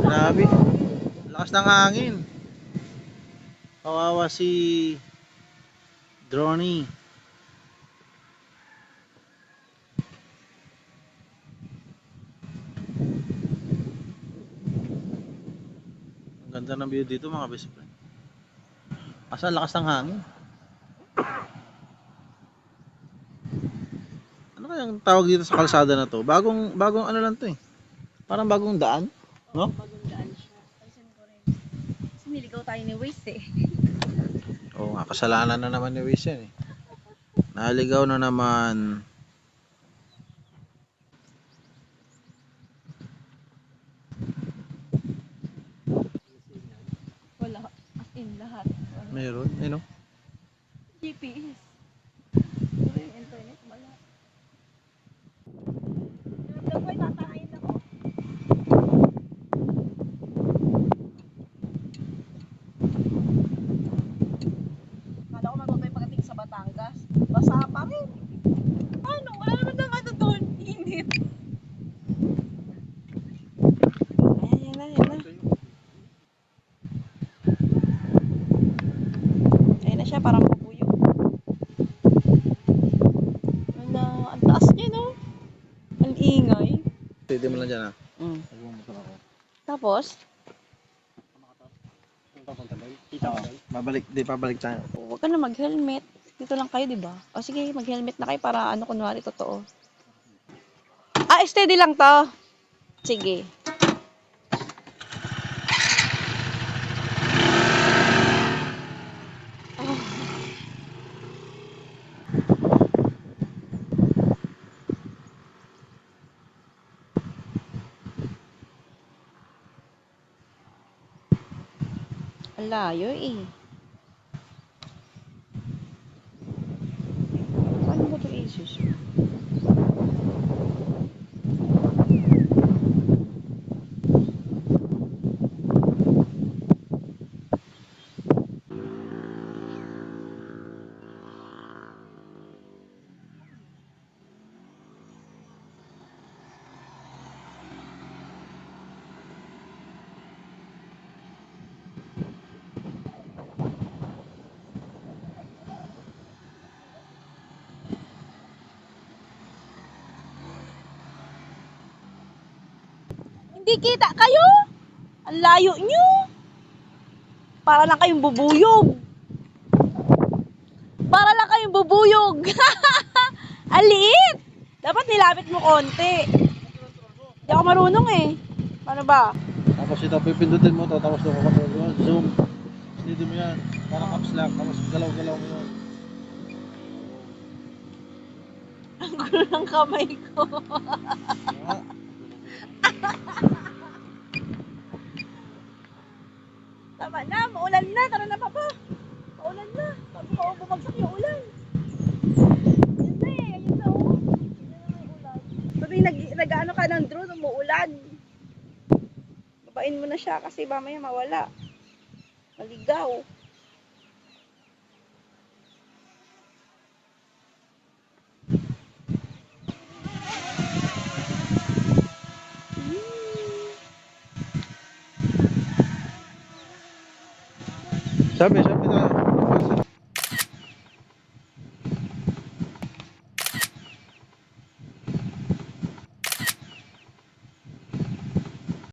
Grabe. Lakas ng hangin. Kawawa si Droney. Ang ganda ng view dito mga best friend. Asa lakas ng hangin. Ano kayang tawag dito sa kalsada na to? Bagong ano lang to eh. Parang bagong daan, no? Bagong daan siya. Pansin ko rin. Kasi niligaw tayo ni Waze eh. Oo nga, kasalanan na naman ni Wiz yan eh. Naligaw na naman. Wala. As in, lahat. Wala. Meron, eh no? GPS. Pero yung internet, wala. Vlog ko, tatakayin ako. Kala ko matutoy pagdating sa Batangas. Basa pa rin. Ano? Wala naman ng ano doon. Init. Ayan, yan na, yan na. Ayan na siya, parang pabuyo. Wala, ang taas niya, no? Ang ingay. Pwede mo lang dyan ah. Mm. Nagmumotor ako. Tapos, Pabalik tayo. huwag ka na mag-helmet. Dito lang kayo, di ba? O sige, mag-helmet na kayo para ano, kunwari, totoo. Ah, steady lang to. Sige. Ang layo eh. Paano ba ito isus? Hindi kita kayo! Ang layo nyo! Para lang kayong bubuyog! Para lang kayong bubuyog! Ang liit! Dapat nilapit mo konti. Hindi ako marunong eh. Paano ba? Tapos ito, pipindutin mo to, tapos doon ka zoom. Dito mo yan, parang caps lock, tapos galaw-galaw mo yun. Ang gulo ng kamay ko. Ah, Tama na, maulan na. Tara na, papa. Maulan na. Sabi ko, bumagsak yung ulan. Yun na eh, yun na oh. Yun na naman yung ulan. Sabi, nag-ano ka ng drone, umuulan. Babain mo na siya kasi mamaya mawala. Maligaw. sabi tayo.